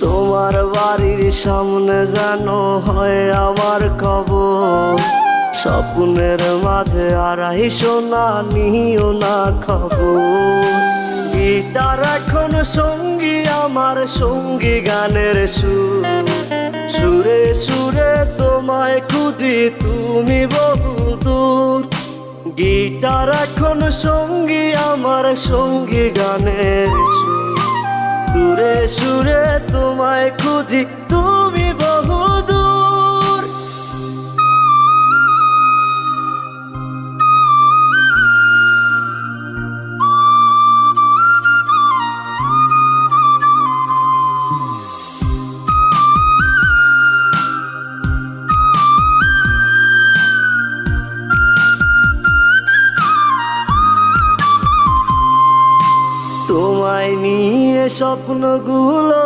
তোমার বাড়ির সামনে যেন হয় আমার কবর। স্বপ্নের মাঝে আড়াইশো না নিও না খবর। গিটার এখন সঙ্গী আমার, সঙ্গী গানের সুর। সুরে সুরে তোমায় খুঁজি তুমি বহুদূর। গিটার এখন সঙ্গী আমার, সঙ্গী গানের সুর। সুরে সুরে তোমায় খুঁজি তুমি বহুদূর। তোমায় নিয়ে স্বপ্নগুলো